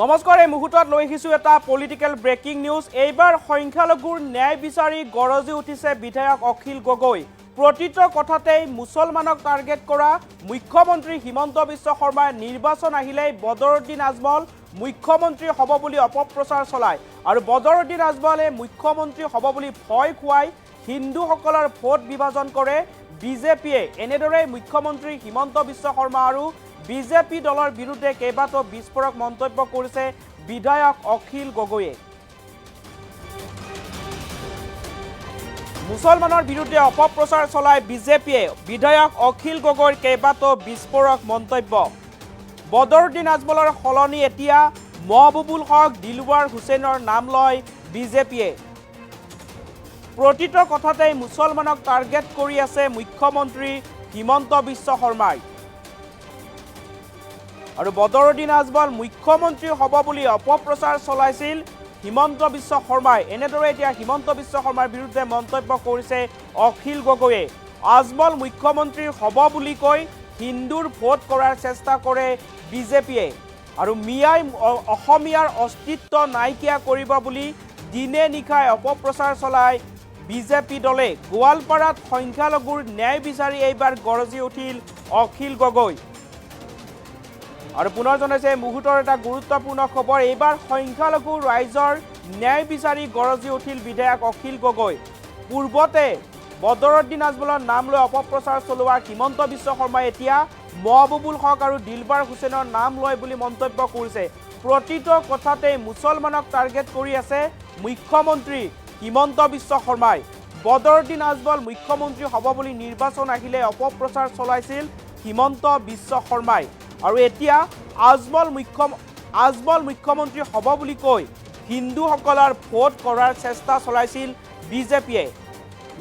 নমস্কাৰ, এই মুহূৰ্তত লৈ আহিছোঁ এটা পলিটিকেল ব্ৰেকিং নিউজ। এইবাৰ সংখ্যালঘুৰ ন্যায় বিচাৰি গৰজি উঠিছে বিধায়ক অখিল গগৈ। প্ৰতিটো কথাতেই মুছলমানক টাৰ্গেট কৰা মুখ্যমন্ত্ৰী হিমন্ত বিশ্ব শৰ্মাই নিৰ্বাচন আহিলেই বদৰুদ্দিন আজমল মুখ্যমন্ত্ৰী হ'ব বুলি অপপ্ৰচাৰ চলায় আৰু বদৰুদ্দিন আজমলে মুখ্যমন্ত্ৰী হ'ব বুলি ভয় খুৱাই হিন্দুসকলৰ ভোট বিভাজন কৰে বিজেপিয়ে। এনেদৰে মুখ্যমন্ত্ৰী হিমন্ত বিশ্ব শৰ্মা আৰু বিজেপি দলৰ বিৰুদ্ধে কেইবাটাও বিস্ফোৰক মন্তব্য কৰিছে বিধায়ক অখিল গগৈয়ে। মুছলমানৰ বিৰুদ্ধে অপপ্ৰচাৰ চলায় বিজেপিয়ে। বিধায়ক অখিল গগৈৰ কেইবাটাও বিস্ফোৰক মন্তব্য। বদৰুদ্দিন আজমলৰ সলনি এতিয়া মহবুবুল হক, দিলৱাৰ হুছেইনৰ নাম লয় বিজেপিয়ে। প্ৰতিটো কথাতেই মুছলমানক টাৰ্গেট কৰি আছে মুখ্যমন্ত্ৰী হিমন্ত বিশ্ব শৰ্মাই আৰু বদৰুদ্দিন আজমল মুখ্যমন্ত্ৰী হ'ব বুলি অপপ্ৰচাৰ চলাইছিল হিমন্ত বিশ্ব শৰ্মাই। এনেদৰে এতিয়া হিমন্ত বিশ্ব শৰ্মাৰ বিৰুদ্ধে মন্তব্য কৰিছে অখিল গগৈয়ে। আজমল মুখ্যমন্ত্ৰী হ'ব বুলি কৈ হিন্দুৰ ভোট কৰাৰ চেষ্টা কৰে বিজেপিয়ে আৰু মিয়াই অসমীয়াৰ অস্তিত্ব নাইকিয়া কৰিব বুলি দিনে নিশাই অপপ্ৰচাৰ চলায় বিজেপি দলে। গোৱালপাৰাত সংখ্যালঘুৰ ন্যায় বিচাৰি এইবাৰ গৰজি উঠিল অখিল গগৈ। আৰু পুনৰ জনাইছে মুহূৰ্তৰ এটা গুৰুত্বপূৰ্ণ খবৰ। এইবাৰ সংখ্যালঘু ৰাইজৰ ন্যায় বিচাৰি গৰজি উঠিল বিধায়ক অখিল গগৈ। পূৰ্বতে বদৰুদ্দিন আজমলৰ নাম লৈ অপপ্ৰচাৰ চলোৱা হিমন্ত বিশ্ব শৰ্মাই এতিয়া মহবুবুল হক আৰু দিলৱাৰ হুছেইনৰ নাম লয় বুলি মন্তব্য কৰিছে। প্ৰতিটো কথাতেই মুছলমানক টাৰ্গেট কৰি আছে মুখ্যমন্ত্ৰী হিমন্ত বিশ্ব শৰ্মাই। বদৰুদ্দিন আজমল মুখ্যমন্ত্ৰী হ'ব বুলি নিৰ্বাচন আহিলে অপপ্ৰচাৰ চলাইছিল হিমন্ত বিশ্ব শৰ্মাই আৰু এতিয়া আজমল মুখ্যমন্ত্ৰী হ'ব বুলি কৈ হিন্দুসকলৰ ভোট কৰাৰ চেষ্টা চলাইছিল বিজেপিয়ে।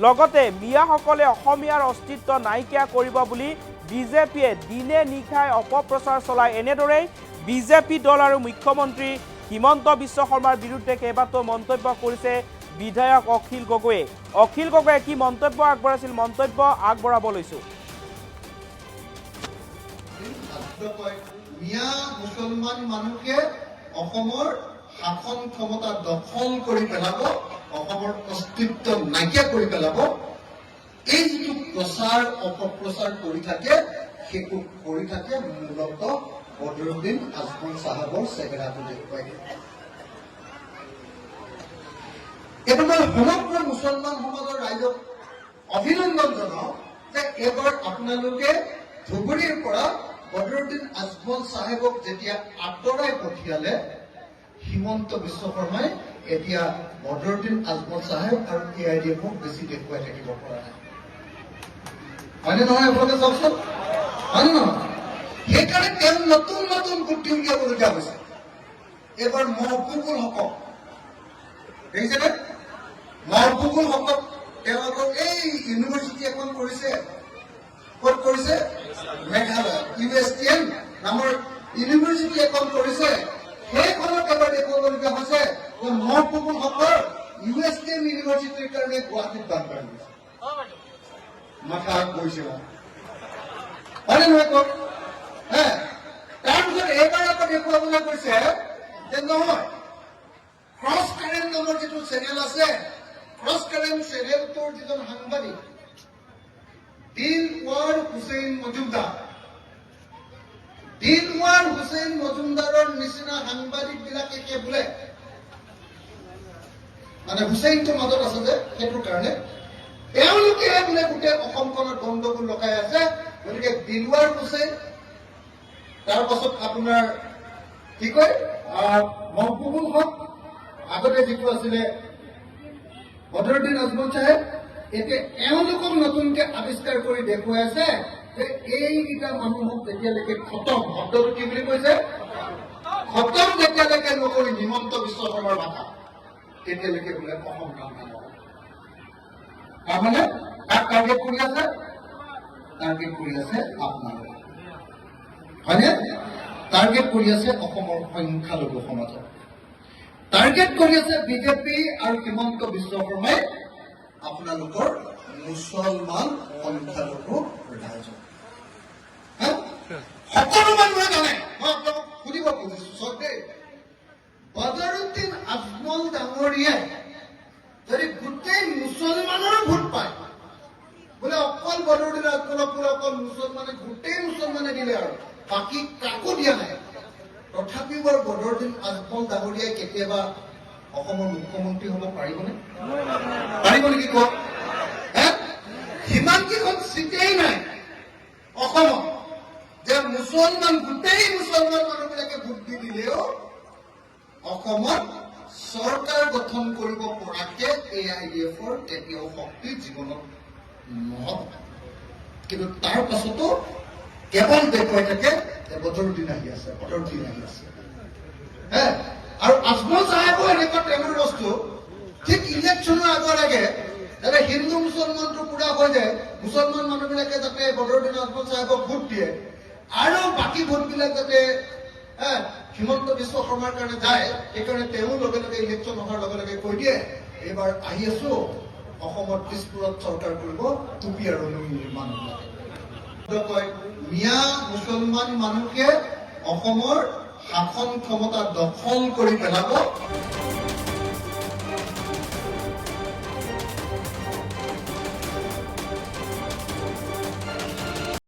লগতে মিয়াসকলে অসমীয়াৰ অস্তিত্ব নাইকিয়া কৰিব বুলি বিজেপিয়ে দিনে নিশাই অপপ্ৰচাৰ চলায়। এনেদৰেই বিজেপি দল আৰু মুখ্যমন্ত্ৰী হিমন্ত বিশ্ব শৰ্মাৰ বিৰুদ্ধে কেইবাটাও মন্তব্য কৰিছে বিধায়ক অখিল গগৈয়ে। অখিল গগৈয়ে কি মন্তব্য আগবঢ়াইছিল, মন্তব্য আগবঢ়াব লৈছোঁ। মিয়া মুছলমান মানুহে অসমৰ শাসন ক্ষমতা দখল কৰি পেলাব, অসমৰ অস্তিত্ব নাইকিয়া কৰি পেলাব, এই যিটো প্ৰচাৰ অপপ্ৰচাৰ কৰি থাকে সেইটো কৰি থাকে মূলত বদৰুদ্দিন আজমল চাহাবৰ চেহেৰাটো দেখুৱাই দিয়ে। এইটো মই সমগ্ৰ মুছলমান সমাজৰ ৰাইজক অভিনন্দন জনাওঁ যে এইবাৰ আপোনালোকে ধুবুৰীৰ পৰা বদৰুদ্দিন আজমল চাহেবক যেতিয়া আঁতৰাই পঠিয়ালে হিমন্ত বিশ্ব শৰ্মাই এতিয়া বদৰুদ্দিন আজমল চাহেব আৰু AIDFক বেছি দেখুৱাই থাকিব পৰা নাই। হয়নে নহয় আপোনালোকে চাওকচোন, হয় নে নহয়? সেইকাৰণে তেওঁ নতুন নতুন বুদ্ধি উলিয়াবলগীয়া হৈছে। এইবাৰ মহবুবুল হকক দেখিছেনে? মহবুবুল হকক তেওঁ আকৌ এই ইউনিভাৰ্চিটি এখন কৰিছে। ক'ত কৰিছে? মেঘালয় USTM নামৰ ইউনিভাৰ্চিটি এখন কৰিছে। সেইখনক এবাৰ দেখুৱাবলগীয়া হৈছে যে মহবুবুল হকৰ USTM ইউনিভাৰ্চিটিৰ কাৰণে গুৱাহাটীত বানপানী হৈছে। মাথা গৈছে হয়নে নহয় কওক? তাৰপিছত এইবাৰ আকৌ দেখুৱাবলৈ কৈছে যে নহয়, ক্ৰছ কাৰেণ্ট নামৰ যিটো চেনেল আছে, ক্ৰছ কাৰেণ্ট চেনেলটোৰ যিজন সাংবাদিক দিলৱাৰ হুছেইন মজুমদাৰৰ নিচিনা সাংবাদিক বিলাকে বোলে মানে হুছেইনটো মাজত আছে যে সেইটোৰ কাৰণে তেওঁলোকে বোলে গোটেই অসমখনত গণ্ডগোল লগাই আছে। গতিকে দিলৱাৰ হুছেইন, তাৰ পাছত আপোনাৰ কি কয় মহবুবুল হক, আগতে যিটো আছিলে বদৰুদ্দিন আজমল চাহেব, এতিয়া এওঁলোকক নতুনকে আৱিষ্কাৰ কৰি দেখুৱাই আছে যে এইকেইটা মানুহক যেতিয়ালৈকে খতম, শব্দটো কি বুলি কৈছে, খতম যেতিয়ালৈকে নকৰি হিমন্ত বিশ্ব শৰ্মাৰ মাথা, তেতিয়ালৈকে বোলে অসম কাম নহব। তাৰমানে কাক টাৰ্গেট কৰি আছে? টাৰ্গেট কৰি আছে আপোনালোক, হয়নে? টাৰ্গেট কৰি আছে অসমৰ সংখ্যালঘু সমাজক, টাৰ্গেট কৰি আছে বিজেপি আৰু হিমন্ত বিশ্ব শৰ্মাই আপোনালোকৰ মুছলমান সংখ্যালঘু ৰাইজক। সকলো মানুহে জানে, মই আপোনালোকক সুধিব খুজিছো, ডাঙৰীয়ে যদি গোটেই মুছলমানৰ ভোট পায়, বোলে অকল বদৰুদ্দিন আজমলক বোলে অকল মুছলমানে গোটেই মুছলমানে দিলে আৰু বাকী কাকো দিয়া নাই, তথাপিও বাৰু বদৰুদ্দিন আজমল ডাঙৰীয়াই কেতিয়াবা অসমৰ মুখ্যমন্ত্ৰী হ'ব পাৰিবনে? পাৰিব নেকি কওক? সিমানকেইখন চিটেই নাই অসমত যে মুছলমান গোটেই মুছলমান মানুহবিলাকে ভোট দি দিলেও অসমত চৰকাৰ গঠন কৰিব পৰাকে AIDFৰ কেতিয়াও শক্তি জীৱনত নহব। কিন্তু তাৰ পাছতো কেৱল দেখুৱাই থাকে যে বদৰুদ্দিন আহি আছে, বদৰুদ্দিন আহি আছে। আৰু আজমল চাহেবো এনেকুৱা টেঙৰ বস্তু, ঠিক ইলেকশ্যনৰ আগলৈকে যাতে হিন্দু মুছলমানটো পুৰা হৈ যায়, মুছলমান মানুহবিলাকে যাতে বদৰুদ্দিন আজমল চাহেবক ভোট দিয়ে আৰু বাকী ভোটবিলাক যাতে হিমন্ত বিশ্ব শৰ্মাৰ কাৰণে যায়, সেইকাৰণে তেওঁ লগে লগে ইলেকশ্যন অহাৰ লগে লগে কৈ দিয়ে এইবাৰ আহি আছো অসমত দিছপুৰত চৰকাৰ কৰিব টুপি আৰু লুঙিৰ মানুহবিলাকে। কয় মিয়া মুছলমান মানুহে অসমৰ শাসন ক্ষমতা দখল কৰি পেলাব।